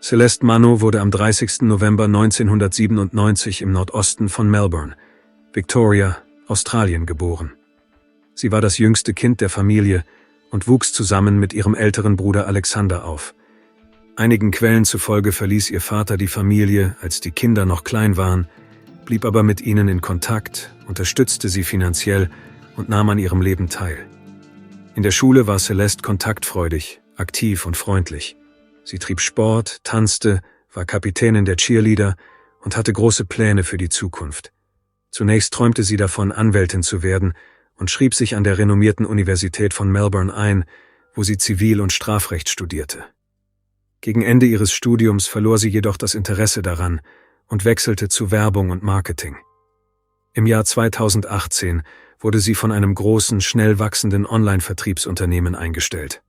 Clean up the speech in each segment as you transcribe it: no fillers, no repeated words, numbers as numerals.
Celeste Mano wurde am 30. November 1997 im Nordosten von Melbourne, Victoria, Australien geboren. Sie war das jüngste Kind der Familie und wuchs zusammen mit ihrem älteren Bruder Alexander auf. Einigen Quellen zufolge verließ ihr Vater die Familie, als die Kinder noch klein waren, blieb aber mit ihnen in Kontakt, unterstützte sie finanziell und nahm an ihrem Leben teil. In der Schule war Celeste kontaktfreudig, aktiv und freundlich. Sie trieb Sport, tanzte, war Kapitänin der Cheerleader und hatte große Pläne für die Zukunft. Zunächst träumte sie davon, Anwältin zu werden und schrieb sich an der renommierten Universität von Melbourne ein, wo sie Zivil- und Strafrecht studierte. Gegen Ende ihres Studiums verlor sie jedoch das Interesse daran und wechselte zu Werbung und Marketing. Im Jahr 2018 wurde sie von einem großen, schnell wachsenden Online-Vertriebsunternehmen eingestellt.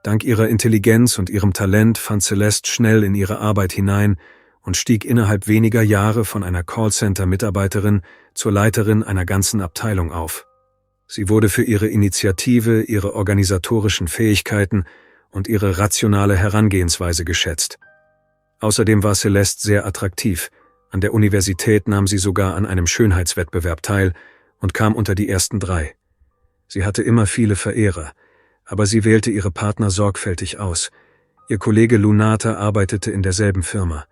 Dank ihrer Intelligenz und ihrem Talent fand Celeste schnell in ihre Arbeit hinein und stieg innerhalb weniger Jahre von einer Callcenter-Mitarbeiterin zur Leiterin einer ganzen Abteilung auf. Sie wurde für ihre Initiative, ihre organisatorischen Fähigkeiten und ihre rationale Herangehensweise geschätzt. Außerdem war Celeste sehr attraktiv. An der Universität nahm sie sogar an einem Schönheitswettbewerb teil und kam unter die ersten 3. Sie hatte immer viele Verehrer, aber sie wählte ihre Partner sorgfältig aus. Ihr Kollege Lunata arbeitete in derselben Firma.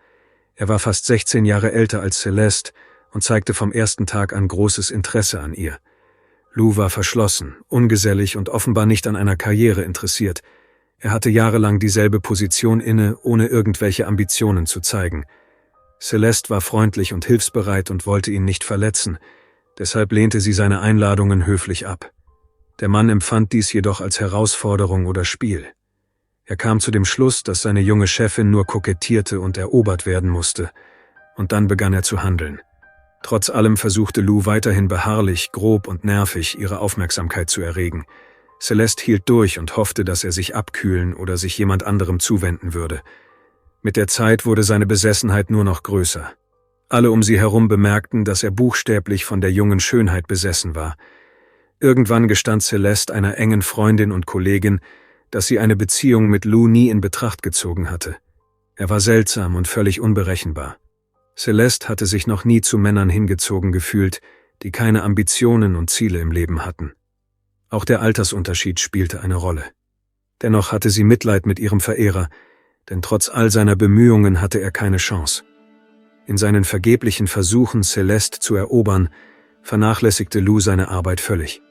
Er war fast 16 Jahre älter als Celeste und zeigte vom ersten Tag an großes Interesse an ihr. Lou war verschlossen, ungesellig und offenbar nicht an einer Karriere interessiert. Er hatte jahrelang dieselbe Position inne, ohne irgendwelche Ambitionen zu zeigen. Celeste war freundlich und hilfsbereit und wollte ihn nicht verletzen, deshalb lehnte sie seine Einladungen höflich ab. Der Mann empfand dies jedoch als Herausforderung oder Spiel. Er kam zu dem Schluss, dass seine junge Chefin nur kokettierte und erobert werden musste, und dann begann er zu handeln. Trotz allem versuchte Lou weiterhin beharrlich, grob und nervig ihre Aufmerksamkeit zu erregen. Celeste hielt durch und hoffte, dass er sich abkühlen oder sich jemand anderem zuwenden würde. Mit der Zeit wurde seine Besessenheit nur noch größer. Alle um sie herum bemerkten, dass er buchstäblich von der jungen Schönheit besessen war. Irgendwann gestand Celeste einer engen Freundin und Kollegin, dass sie eine Beziehung mit Lou nie in Betracht gezogen hatte. Er war seltsam und völlig unberechenbar. Celeste hatte sich noch nie zu Männern hingezogen gefühlt, die keine Ambitionen und Ziele im Leben hatten. Auch der Altersunterschied spielte eine Rolle. Dennoch hatte sie Mitleid mit ihrem Verehrer, denn trotz all seiner Bemühungen hatte er keine Chance. In seinen vergeblichen Versuchen, Celeste zu erobern, vernachlässigte Lou seine Arbeit völlig.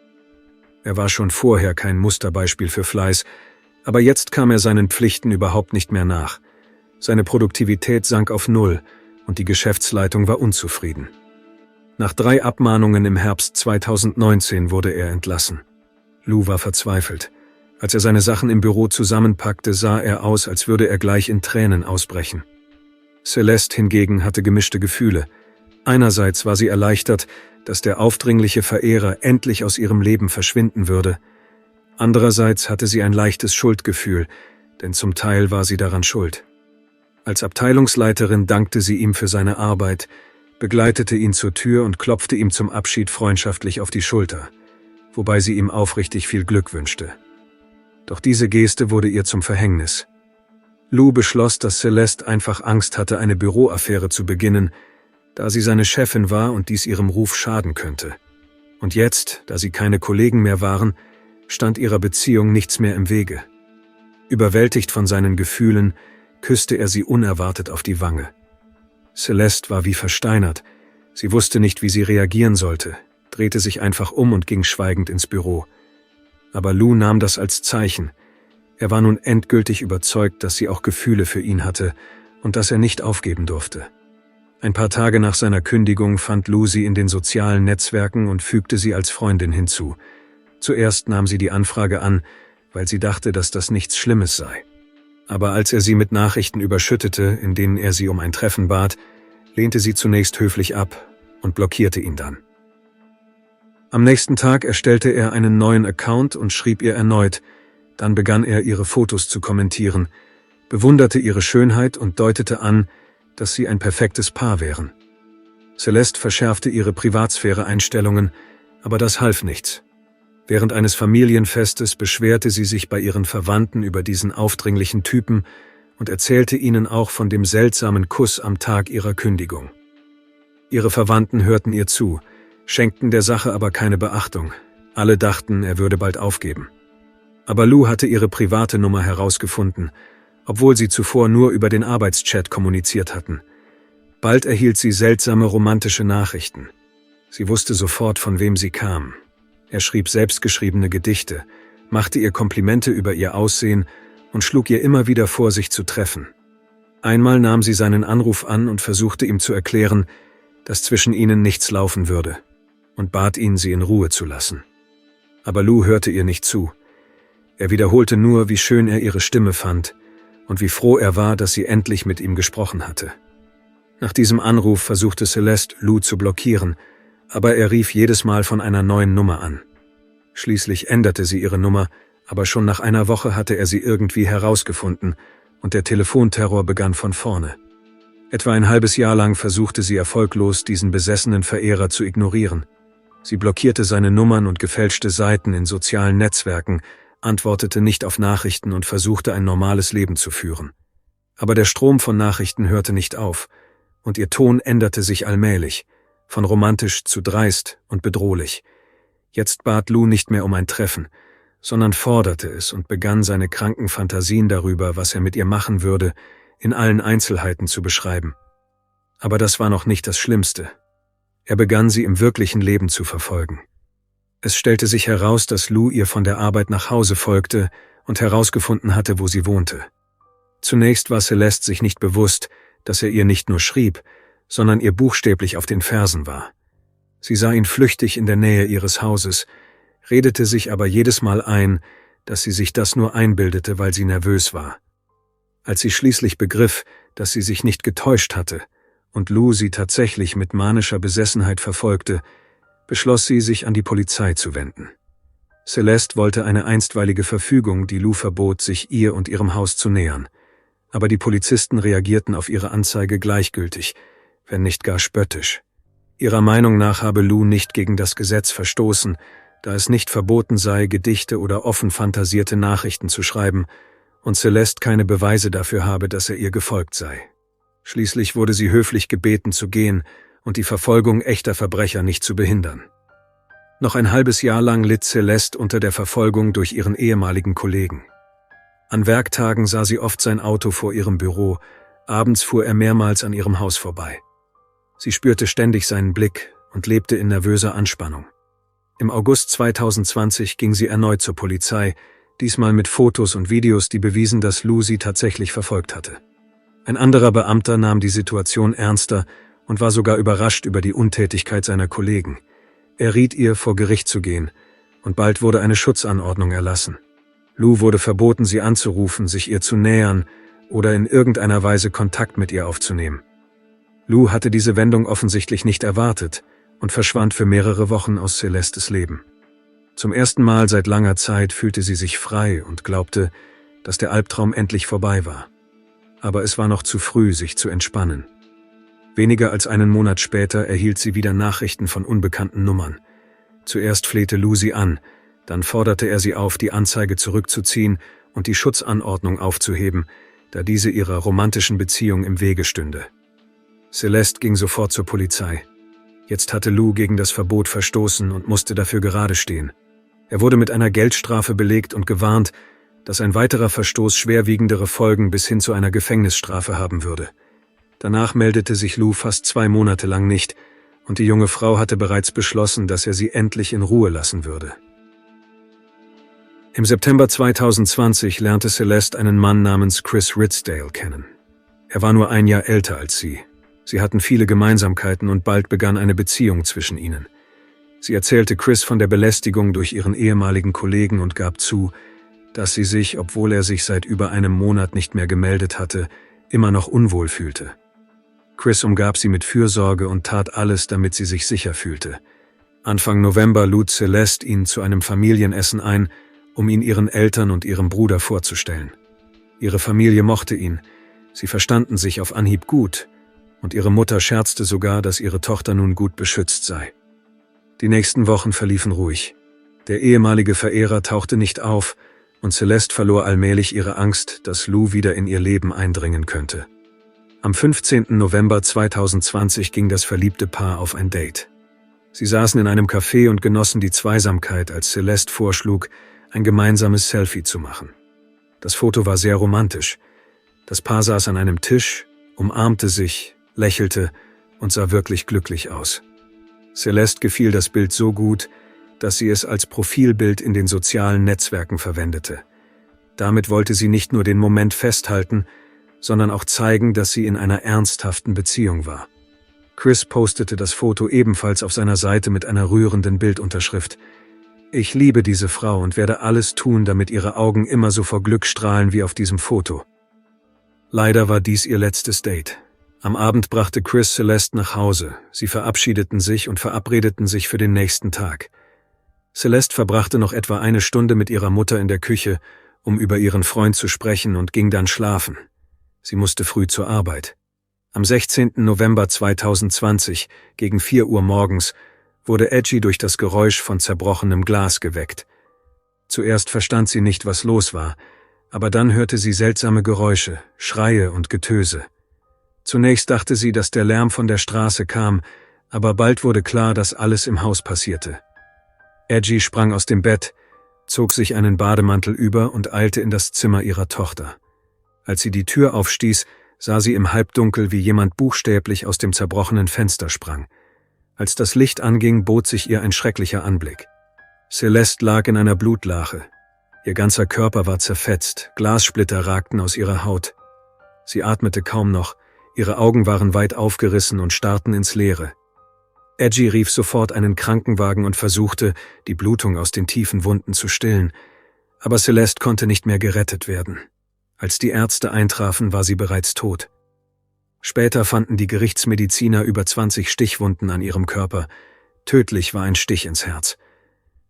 Er war schon vorher kein Musterbeispiel für Fleiß, aber jetzt kam er seinen Pflichten überhaupt nicht mehr nach. Seine Produktivität sank auf 0 und die Geschäftsleitung war unzufrieden. Nach 3 Abmahnungen im Herbst 2019 wurde er entlassen. Lou war verzweifelt. Als er seine Sachen im Büro zusammenpackte, sah er aus, als würde er gleich in Tränen ausbrechen. Celeste hingegen hatte gemischte Gefühle. Einerseits war sie erleichtert, dass der aufdringliche Verehrer endlich aus ihrem Leben verschwinden würde. Andererseits hatte sie ein leichtes Schuldgefühl, denn zum Teil war sie daran schuld. Als Abteilungsleiterin dankte sie ihm für seine Arbeit, begleitete ihn zur Tür und klopfte ihm zum Abschied freundschaftlich auf die Schulter, wobei sie ihm aufrichtig viel Glück wünschte. Doch diese Geste wurde ihr zum Verhängnis. Lou beschloss, dass Celeste einfach Angst hatte, eine Büroaffäre zu beginnen, da sie seine Chefin war und dies ihrem Ruf schaden könnte. Und jetzt, da sie keine Kollegen mehr waren, stand ihrer Beziehung nichts mehr im Wege. Überwältigt von seinen Gefühlen, küsste er sie unerwartet auf die Wange. Celeste war wie versteinert. Sie wusste nicht, wie sie reagieren sollte, drehte sich einfach um und ging schweigend ins Büro. Aber Lou nahm das als Zeichen. Er war nun endgültig überzeugt, dass sie auch Gefühle für ihn hatte und dass er nicht aufgeben durfte. Ein paar Tage nach seiner Kündigung fand Lou sie in den sozialen Netzwerken und fügte sie als Freundin hinzu. Zuerst nahm sie die Anfrage an, weil sie dachte, dass das nichts Schlimmes sei. Aber als er sie mit Nachrichten überschüttete, in denen er sie um ein Treffen bat, lehnte sie zunächst höflich ab und blockierte ihn dann. Am nächsten Tag erstellte er einen neuen Account und schrieb ihr erneut. Dann begann er, ihre Fotos zu kommentieren, bewunderte ihre Schönheit und deutete an, dass sie ein perfektes Paar wären. Celeste verschärfte ihre Privatsphäre-Einstellungen, aber das half nichts. Während eines Familienfestes beschwerte sie sich bei ihren Verwandten über diesen aufdringlichen Typen und erzählte ihnen auch von dem seltsamen Kuss am Tag ihrer Kündigung. Ihre Verwandten hörten ihr zu, schenkten der Sache aber keine Beachtung. Alle dachten, er würde bald aufgeben. Aber Lou hatte ihre private Nummer herausgefunden, obwohl sie zuvor nur über den Arbeitschat kommuniziert hatten. Bald erhielt sie seltsame romantische Nachrichten. Sie wusste sofort, von wem sie kamen. Er schrieb selbstgeschriebene Gedichte, machte ihr Komplimente über ihr Aussehen und schlug ihr immer wieder vor, sich zu treffen. Einmal nahm sie seinen Anruf an und versuchte ihm zu erklären, dass zwischen ihnen nichts laufen würde, und bat ihn, sie in Ruhe zu lassen. Aber Lou hörte ihr nicht zu. Er wiederholte nur, wie schön er ihre Stimme fand und wie froh er war, dass sie endlich mit ihm gesprochen hatte. Nach diesem Anruf versuchte Celeste, Lou zu blockieren, aber er rief jedes Mal von einer neuen Nummer an. Schließlich änderte sie ihre Nummer, aber schon nach einer Woche hatte er sie irgendwie herausgefunden und der Telefonterror begann von vorne. Etwa ein halbes Jahr lang versuchte sie erfolglos, diesen besessenen Verehrer zu ignorieren. Sie blockierte seine Nummern und gefälschte Seiten in sozialen Netzwerken, antwortete nicht auf Nachrichten und versuchte ein normales Leben zu führen. Aber der Strom von Nachrichten hörte nicht auf, und ihr Ton änderte sich allmählich, von romantisch zu dreist und bedrohlich. Jetzt bat Lou nicht mehr um ein Treffen, sondern forderte es und begann seine kranken Fantasien darüber, was er mit ihr machen würde, in allen Einzelheiten zu beschreiben. Aber das war noch nicht das Schlimmste. Er begann sie im wirklichen Leben zu verfolgen. Es stellte sich heraus, dass Lou ihr von der Arbeit nach Hause folgte und herausgefunden hatte, wo sie wohnte. Zunächst war Celeste sich nicht bewusst, dass er ihr nicht nur schrieb, sondern ihr buchstäblich auf den Fersen war. Sie sah ihn flüchtig in der Nähe ihres Hauses, redete sich aber jedes Mal ein, dass sie sich das nur einbildete, weil sie nervös war. Als sie schließlich begriff, dass sie sich nicht getäuscht hatte und Lou sie tatsächlich mit manischer Besessenheit verfolgte, beschloss sie, sich an die Polizei zu wenden. Celeste wollte eine einstweilige Verfügung, die Lou verbot, sich ihr und ihrem Haus zu nähern. Aber die Polizisten reagierten auf ihre Anzeige gleichgültig, wenn nicht gar spöttisch. Ihrer Meinung nach habe Lou nicht gegen das Gesetz verstoßen, da es nicht verboten sei, Gedichte oder offen fantasierte Nachrichten zu schreiben, und Celeste keine Beweise dafür habe, dass er ihr gefolgt sei. Schließlich wurde sie höflich gebeten zu gehen und die Verfolgung echter Verbrecher nicht zu behindern. Noch ein halbes Jahr lang litt Celeste unter der Verfolgung durch ihren ehemaligen Kollegen. An Werktagen sah sie oft sein Auto vor ihrem Büro, abends fuhr er mehrmals an ihrem Haus vorbei. Sie spürte ständig seinen Blick und lebte in nervöser Anspannung. Im August 2020 ging sie erneut zur Polizei, diesmal mit Fotos und Videos, die bewiesen, dass Lou sie tatsächlich verfolgt hatte. Ein anderer Beamter nahm die Situation ernster und war sogar überrascht über die Untätigkeit seiner Kollegen. Er riet ihr, vor Gericht zu gehen, und bald wurde eine Schutzanordnung erlassen. Lou wurde verboten, sie anzurufen, sich ihr zu nähern oder in irgendeiner Weise Kontakt mit ihr aufzunehmen. Lou hatte diese Wendung offensichtlich nicht erwartet und verschwand für mehrere Wochen aus Celestes Leben. Zum ersten Mal seit langer Zeit fühlte sie sich frei und glaubte, dass der Albtraum endlich vorbei war. Aber es war noch zu früh, sich zu entspannen. Weniger als einen Monat später erhielt sie wieder Nachrichten von unbekannten Nummern. Zuerst flehte Lou sie an, dann forderte er sie auf, die Anzeige zurückzuziehen und die Schutzanordnung aufzuheben, da diese ihrer romantischen Beziehung im Wege stünde. Celeste ging sofort zur Polizei. Jetzt hatte Lou gegen das Verbot verstoßen und musste dafür gerade stehen. Er wurde mit einer Geldstrafe belegt und gewarnt, dass ein weiterer Verstoß schwerwiegendere Folgen bis hin zu einer Gefängnisstrafe haben würde. Danach meldete sich Lou fast 2 Monate lang nicht, und die junge Frau hatte bereits beschlossen, dass er sie endlich in Ruhe lassen würde. Im September 2020 lernte Celeste einen Mann namens Chris Ridsdale kennen. Er war nur 1 Jahr älter als sie. Sie hatten viele Gemeinsamkeiten und bald begann eine Beziehung zwischen ihnen. Sie erzählte Chris von der Belästigung durch ihren ehemaligen Kollegen und gab zu, dass sie sich, obwohl er sich seit über einem Monat nicht mehr gemeldet hatte, immer noch unwohl fühlte. Chris umgab sie mit Fürsorge und tat alles, damit sie sich sicher fühlte. Anfang November lud Celeste ihn zu einem Familienessen ein, um ihn ihren Eltern und ihrem Bruder vorzustellen. Ihre Familie mochte ihn, sie verstanden sich auf Anhieb gut, und ihre Mutter scherzte sogar, dass ihre Tochter nun gut beschützt sei. Die nächsten Wochen verliefen ruhig. Der ehemalige Verehrer tauchte nicht auf, und Celeste verlor allmählich ihre Angst, dass Lou wieder in ihr Leben eindringen könnte. Am 15. November 2020 ging das verliebte Paar auf ein Date. Sie saßen in einem Café und genossen die Zweisamkeit, als Celeste vorschlug, ein gemeinsames Selfie zu machen. Das Foto war sehr romantisch. Das Paar saß an einem Tisch, umarmte sich, lächelte und sah wirklich glücklich aus. Celeste gefiel das Bild so gut, dass sie es als Profilbild in den sozialen Netzwerken verwendete. Damit wollte sie nicht nur den Moment festhalten, sondern auch zeigen, dass sie in einer ernsthaften Beziehung war. Chris postete das Foto ebenfalls auf seiner Seite mit einer rührenden Bildunterschrift: „Ich liebe diese Frau und werde alles tun, damit ihre Augen immer so vor Glück strahlen wie auf diesem Foto." Leider war dies ihr letztes Date. Am Abend brachte Chris Celeste nach Hause. Sie verabschiedeten sich und verabredeten sich für den nächsten Tag. Celeste verbrachte noch etwa eine Stunde mit ihrer Mutter in der Küche, um über ihren Freund zu sprechen, und ging dann schlafen. Sie musste früh zur Arbeit. Am 16. November 2020, gegen 4 Uhr morgens, wurde Edgy durch das Geräusch von zerbrochenem Glas geweckt. Zuerst verstand sie nicht, was los war, aber dann hörte sie seltsame Geräusche, Schreie und Getöse. Zunächst dachte sie, dass der Lärm von der Straße kam, aber bald wurde klar, dass alles im Haus passierte. Edgy sprang aus dem Bett, zog sich einen Bademantel über und eilte in das Zimmer ihrer Tochter. Als sie die Tür aufstieß, sah sie im Halbdunkel, wie jemand buchstäblich aus dem zerbrochenen Fenster sprang. Als das Licht anging, bot sich ihr ein schrecklicher Anblick. Celeste lag in einer Blutlache. Ihr ganzer Körper war zerfetzt, Glassplitter ragten aus ihrer Haut. Sie atmete kaum noch, ihre Augen waren weit aufgerissen und starrten ins Leere. Edgy rief sofort einen Krankenwagen und versuchte, die Blutung aus den tiefen Wunden zu stillen, aber Celeste konnte nicht mehr gerettet werden. Als die Ärzte eintrafen, war sie bereits tot. Später fanden die Gerichtsmediziner über 20 Stichwunden an ihrem Körper. Tödlich war ein Stich ins Herz.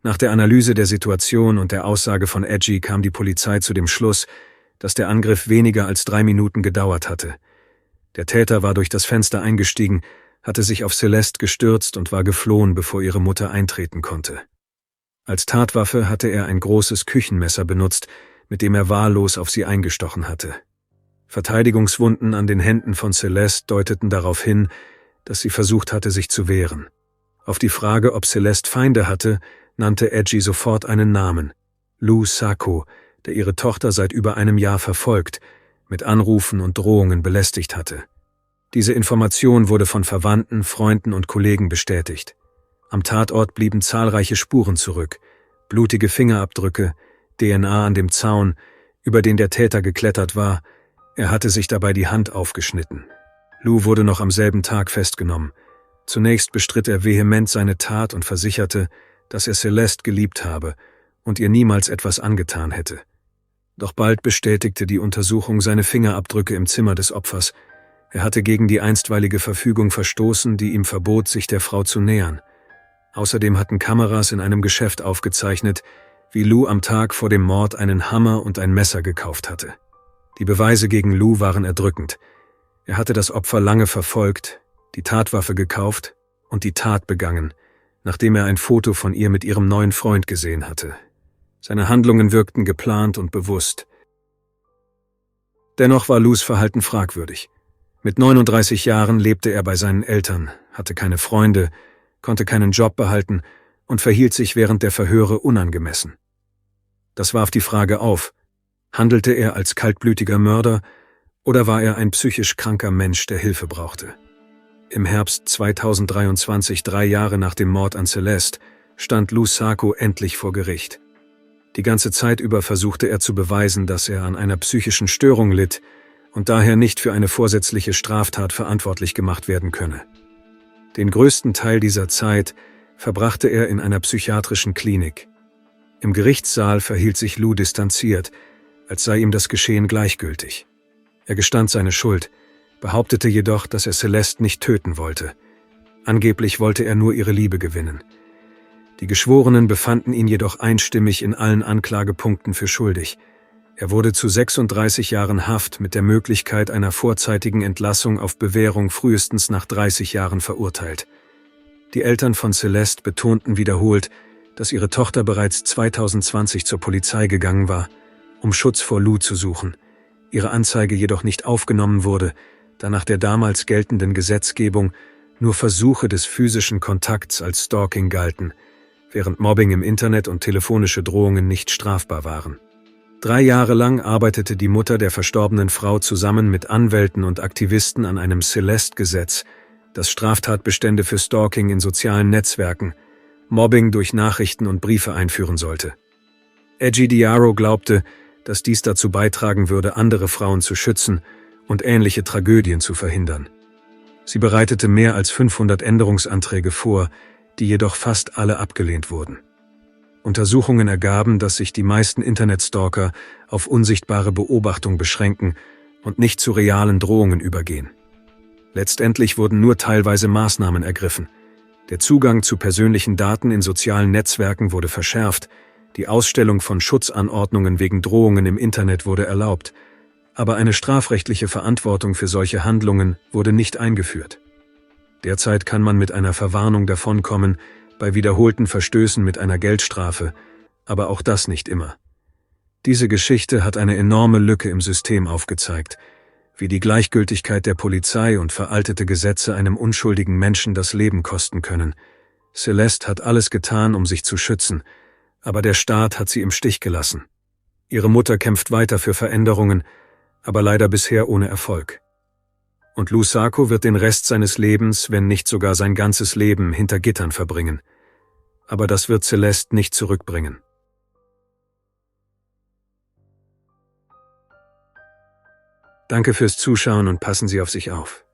Nach der Analyse der Situation und der Aussage von Edgy kam die Polizei zu dem Schluss, dass der Angriff weniger als 3 Minuten gedauert hatte. Der Täter war durch das Fenster eingestiegen, hatte sich auf Celeste gestürzt und war geflohen, bevor ihre Mutter eintreten konnte. Als Tatwaffe hatte er ein großes Küchenmesser benutzt, mit dem er wahllos auf sie eingestochen hatte. Verteidigungswunden an den Händen von Celeste deuteten darauf hin, dass sie versucht hatte, sich zu wehren. Auf die Frage, ob Celeste Feinde hatte, nannte Edgy sofort einen Namen: Lou Sacco, der ihre Tochter seit über einem Jahr verfolgt, mit Anrufen und Drohungen belästigt hatte. Diese Information wurde von Verwandten, Freunden und Kollegen bestätigt. Am Tatort blieben zahlreiche Spuren zurück: blutige Fingerabdrücke, DNA an dem Zaun, über den der Täter geklettert war. Er hatte sich dabei die Hand aufgeschnitten. Lou wurde noch am selben Tag festgenommen. Zunächst bestritt er vehement seine Tat und versicherte, dass er Celeste geliebt habe und ihr niemals etwas angetan hätte. Doch bald bestätigte die Untersuchung seine Fingerabdrücke im Zimmer des Opfers. Er hatte gegen die einstweilige Verfügung verstoßen, die ihm verbot, sich der Frau zu nähern. Außerdem hatten Kameras in einem Geschäft aufgezeichnet, wie Lou am Tag vor dem Mord einen Hammer und ein Messer gekauft hatte. Die Beweise gegen Lou waren erdrückend. Er hatte das Opfer lange verfolgt, die Tatwaffe gekauft und die Tat begangen, nachdem er ein Foto von ihr mit ihrem neuen Freund gesehen hatte. Seine Handlungen wirkten geplant und bewusst. Dennoch war Lous Verhalten fragwürdig. Mit 39 Jahren lebte er bei seinen Eltern, hatte keine Freunde, konnte keinen Job behalten und verhielt sich während der Verhöre unangemessen. Das warf die Frage auf: Handelte er als kaltblütiger Mörder oder war er ein psychisch kranker Mensch, der Hilfe brauchte? Im Herbst 2023, 3 Jahre nach dem Mord an Celeste, stand Lou Sacco endlich vor Gericht. Die ganze Zeit über versuchte er zu beweisen, dass er an einer psychischen Störung litt und daher nicht für eine vorsätzliche Straftat verantwortlich gemacht werden könne. Den größten Teil dieser Zeit verbrachte er in einer psychiatrischen Klinik. Im Gerichtssaal verhielt sich Lou distanziert, als sei ihm das Geschehen gleichgültig. Er gestand seine Schuld, behauptete jedoch, dass er Celeste nicht töten wollte. Angeblich wollte er nur ihre Liebe gewinnen. Die Geschworenen befanden ihn jedoch einstimmig in allen Anklagepunkten für schuldig. Er wurde zu 36 Jahren Haft mit der Möglichkeit einer vorzeitigen Entlassung auf Bewährung frühestens nach 30 Jahren verurteilt. Die Eltern von Celeste betonten wiederholt, dass ihre Tochter bereits 2020 zur Polizei gegangen war, um Schutz vor Lou zu suchen, ihre Anzeige jedoch nicht aufgenommen wurde, da nach der damals geltenden Gesetzgebung nur Versuche des physischen Kontakts als Stalking galten, während Mobbing im Internet und telefonische Drohungen nicht strafbar waren. 3 Jahre lang arbeitete die Mutter der verstorbenen Frau zusammen mit Anwälten und Aktivisten an einem Celeste-Gesetz, das Straftatbestände für Stalking in sozialen Netzwerken, Mobbing durch Nachrichten und Briefe einführen sollte. Egidiaro glaubte, dass dies dazu beitragen würde, andere Frauen zu schützen und ähnliche Tragödien zu verhindern. Sie bereitete mehr als 500 Änderungsanträge vor, die jedoch fast alle abgelehnt wurden. Untersuchungen ergaben, dass sich die meisten Internetstalker auf unsichtbare Beobachtung beschränken und nicht zu realen Drohungen übergehen. Letztendlich wurden nur teilweise Maßnahmen ergriffen. Der Zugang zu persönlichen Daten in sozialen Netzwerken wurde verschärft, die Ausstellung von Schutzanordnungen wegen Drohungen im Internet wurde erlaubt, aber eine strafrechtliche Verantwortung für solche Handlungen wurde nicht eingeführt. Derzeit kann man mit einer Verwarnung davonkommen, bei wiederholten Verstößen mit einer Geldstrafe, aber auch das nicht immer. Diese Geschichte hat eine enorme Lücke im System aufgezeigt, wie die Gleichgültigkeit der Polizei und veraltete Gesetze einem unschuldigen Menschen das Leben kosten können. Celeste hat alles getan, um sich zu schützen, aber der Staat hat sie im Stich gelassen. Ihre Mutter kämpft weiter für Veränderungen, aber leider bisher ohne Erfolg. Und Lou Sako wird den Rest seines Lebens, wenn nicht sogar sein ganzes Leben, hinter Gittern verbringen. Aber das wird Celeste nicht zurückbringen. Danke fürs Zuschauen und passen Sie auf sich auf.